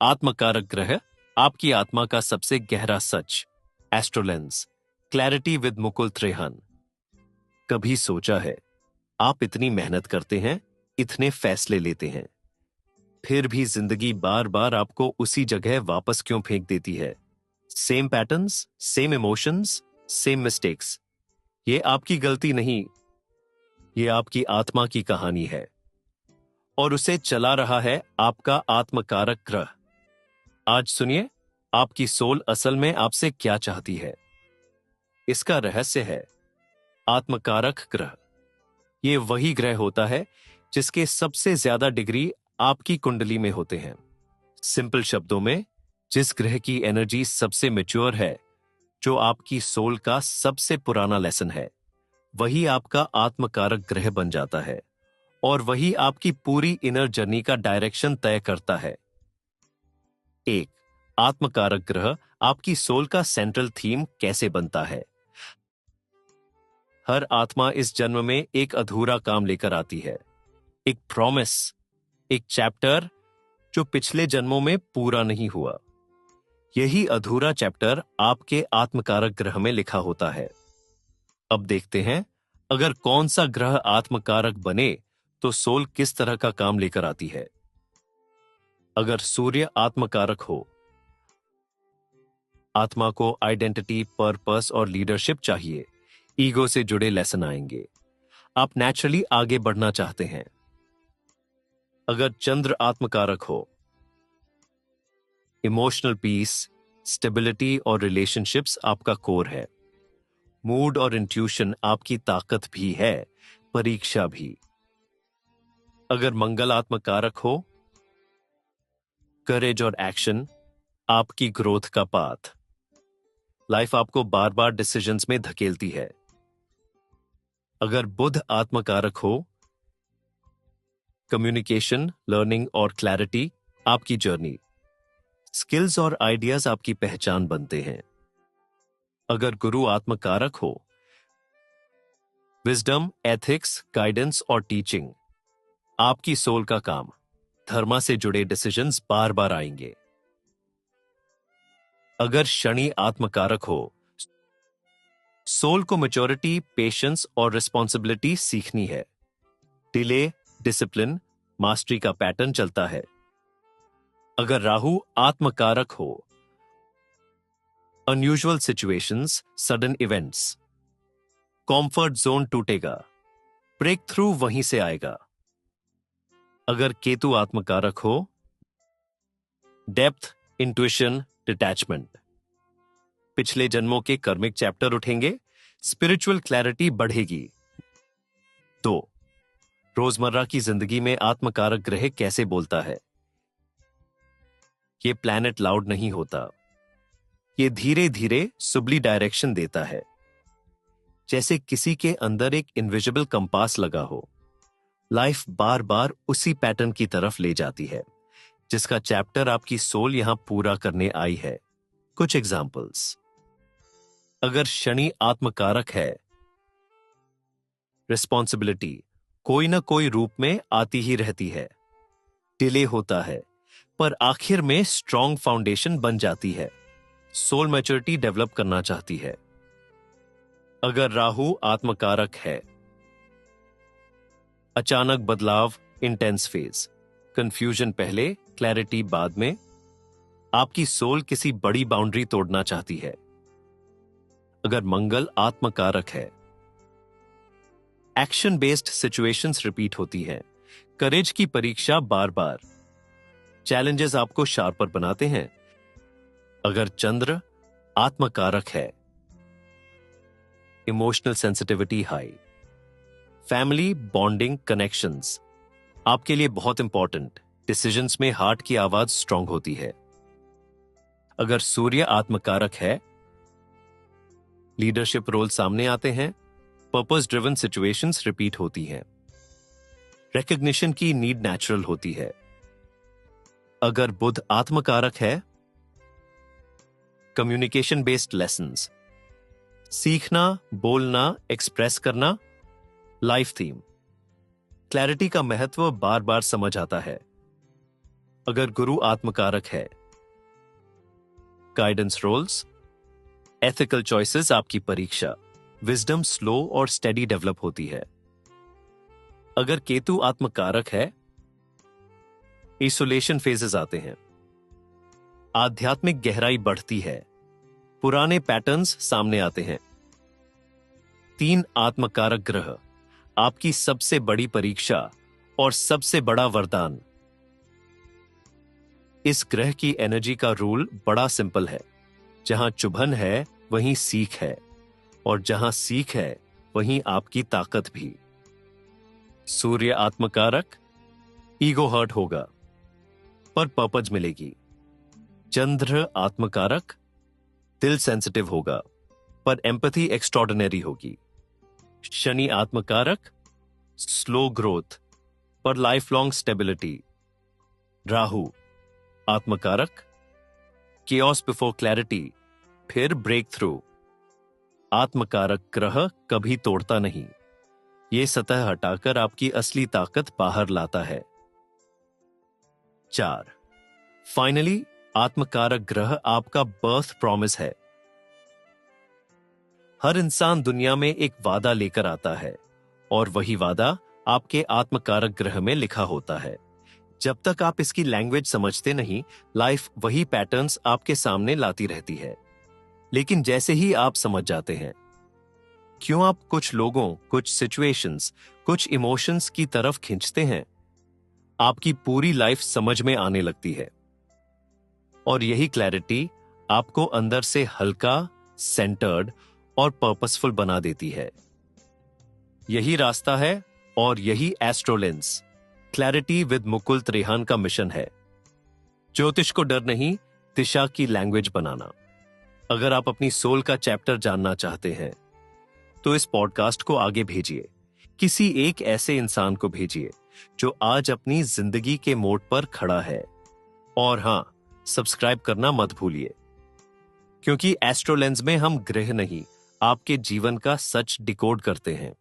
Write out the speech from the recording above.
आत्मकारक ग्रह आपकी आत्मा का सबसे गहरा सच। एस्ट्रोलेंस क्लैरिटी विद मुकुल त्रेहन। कभी सोचा है आप इतनी मेहनत करते हैं, इतने फैसले लेते हैं, फिर भी जिंदगी बार बार आपको उसी जगह वापस क्यों फेंक देती है? Same patterns, same emotions, same mistakes. ये आपकी गलती नहीं, ये आपकी आत्मा की कहानी है और उसे चला रहा है आपका आत्मकारक ग्रह। आज सुनिए आपकी सोल असल में आपसे क्या चाहती है। इसका रहस्य है आत्मकारक ग्रह। ये वही ग्रह होता है जिसके सबसे ज्यादा डिग्री आपकी कुंडली में होते हैं। सिंपल शब्दों में, जिस ग्रह की एनर्जी सबसे मैच्योर है, जो आपकी सोल का सबसे पुराना लेसन है, वही आपका आत्मकारक ग्रह बन जाता है और वही आपकी पूरी इनर जर्नी का डायरेक्शन तय करता है। एक आत्मकारक ग्रह आपकी सोल का सेंट्रल थीम कैसे बनता है? हर आत्मा इस जन्म में एक अधूरा काम लेकर आती है, एक प्रॉमिस, एक चैप्टर जो पिछले जन्मों में पूरा नहीं हुआ। यही अधूरा चैप्टर आपके आत्मकारक ग्रह में लिखा होता है। अब देखते हैं अगर कौन सा ग्रह आत्मकारक बने तो सोल किस तरह का काम लेकर आती है। अगर सूर्य आत्मकारक हो, आत्मा को आइडेंटिटी, पर्पस और लीडरशिप चाहिए। ईगो से जुड़े लेसन आएंगे। आप नेचुरली आगे बढ़ना चाहते हैं। अगर चंद्र आत्मकारक हो, इमोशनल पीस, स्टेबिलिटी और रिलेशनशिप्स आपका कोर है। मूड और इंट्यूशन आपकी ताकत भी है, परीक्षा भी। अगर मंगल आत्मकारक हो, करेज और एक्शन आपकी ग्रोथ का पाथ। लाइफ आपको बार बार डिसीजंस में धकेलती है। अगर बुध आत्मकारक हो, कम्युनिकेशन, लर्निंग और क्लैरिटी आपकी जर्नी। स्किल्स और आइडियाज आपकी पहचान बनते हैं। अगर गुरु आत्मकारक हो, विजडम, एथिक्स, गाइडेंस और टीचिंग आपकी सोल का काम। धर्मा से जुड़े डिसीजंस बार बार आएंगे। अगर शनि आत्मकारक हो, सोल को मैच्योरिटी, पेशेंस और रिस्पॉन्सिबिलिटी सीखनी है। डिले, डिसिप्लिन, मास्टरी का पैटर्न चलता है। अगर राहु आत्मकारक हो, unusual situations, sudden events, comfort zone टूटेगा, ब्रेक थ्रू वहीं से आएगा। अगर केतु आत्मकारक हो, डेप्थ, इंट्यूशन, डिटैचमेंट, पिछले जन्मों के कर्मिक चैप्टर उठेंगे, स्पिरिचुअल क्लैरिटी बढ़ेगी। तो रोजमर्रा की जिंदगी में आत्मकारक ग्रह कैसे बोलता है? ये प्लैनेट लाउड नहीं होता, ये धीरे धीरे सुबली डायरेक्शन देता है। जैसे किसी के अंदर एक इनविजिबल कंपास लगा हो। लाइफ बार बार उसी पैटर्न की तरफ ले जाती है जिसका चैप्टर आपकी सोल यहां पूरा करने आई है। कुछ एग्जाम्पल्स। अगर शनि आत्मकारक है, रिस्पॉन्सिबिलिटी कोई ना कोई रूप में आती ही रहती है। डिले होता है पर आखिर में स्ट्रॉन्ग फाउंडेशन बन जाती है। सोल मैच्योरिटी डेवलप करना चाहती है। अगर राहु आत्मकारक है, अचानक बदलाव, इंटेंस फेज, कंफ्यूजन पहले, क्लैरिटी बाद में। आपकी सोल किसी बड़ी बाउंड्री तोड़ना चाहती है। अगर मंगल आत्मकारक है, एक्शन बेस्ड सिचुएशंस रिपीट होती हैं, करेज की परीक्षा बार बार, चैलेंजेस आपको शार्पर बनाते हैं। अगर चंद्र आत्मकारक है, emotional sensitivity high, family, bonding, connections आपके लिए बहुत इंपॉर्टेंट, डिसीजंस में हार्ट की आवाज स्ट्रांग होती है। अगर सूर्य आत्मकारक है, लीडरशिप रोल सामने आते हैं, पर्पस ड्रिवन सिचुएशंस रिपीट होती हैं, रिकॉग्निशन की नीड नेचुरल होती है। अगर बुध आत्मकारक है, कम्युनिकेशन बेस्ड लेसन्स, सीखना, बोलना, एक्सप्रेस करना, लाइफ थीम, क्लैरिटी का महत्व बार बार समझ आता है। अगर गुरु आत्मकारक है, गाइडेंस रोल्स, एथिकल चॉइसेस आपकी परीक्षा, विजडम स्लो और स्टेडी डेवलप होती है। अगर केतु आत्मकारक है, आइसोलेशन फेजेस आते हैं, आध्यात्मिक गहराई बढ़ती है, पुराने पैटर्न्स सामने आते हैं। 3 आत्मकारक ग्रह आपकी सबसे बड़ी परीक्षा और सबसे बड़ा वरदान। इस ग्रह की एनर्जी का रूल बड़ा सिंपल है। जहां चुभन है वहीं सीख है, और जहां सीख है वहीं आपकी ताकत भी। सूर्य आत्मकारक, ईगो हर्ट होगा पर पर्पज मिलेगी। चंद्र आत्मकारक, दिल सेंसिटिव होगा पर एम्पैथी एक्स्ट्रॉर्डिनरी होगी। शनि आत्मकारक, स्लो ग्रोथ पर लाइफ लॉन्ग स्टेबिलिटी। राहु आत्मकारक, केओस बिफोर क्लैरिटी फिर ब्रेक थ्रू। आत्मकारक ग्रह कभी तोड़ता नहीं, ये सतह हटाकर आपकी असली ताकत बाहर लाता है। 4 फाइनली, आत्मकारक ग्रह आपका बर्थ प्रॉमिस है। हर इंसान दुनिया में एक वादा लेकर आता है, और वही वादा आपके आत्मकारक ग्रह में लिखा होता है। जब तक आप इसकी लैंग्वेज समझते नहीं, लाइफ वही पैटर्न्स आपके सामने लाती रहती है। लेकिन जैसे ही आप समझ जाते हैं, क्यों आप कुछ लोगों, कुछ सिचुएशंस, कुछ इमोशंस की तरफ खींचते हैं, आपकी पूरी लाइफ समझ में आने लगती है। और यही क्लैरिटी आपको अंदर से हल्का, सेंटर्ड और पर्पसफुल बना देती है। यही रास्ता है और यही एस्ट्रोलेंस क्लैरिटी विद मुकुल त्रेहान का मिशन है। ज्योतिष को डर नहीं, दिशा की लैंग्वेज बनाना। अगर आप अपनी सोल का चैप्टर जानना चाहते हैं तो इस पॉडकास्ट को आगे भेजिए। किसी एक ऐसे इंसान को भेजिए जो आज अपनी जिंदगी के मोड़ पर खड़ा है। और हां, सब्सक्राइब करना मत भूलिए, क्योंकि एस्ट्रोलेंस में हम ग्रह नहीं, आपके जीवन का सच डिकोड करते हैं।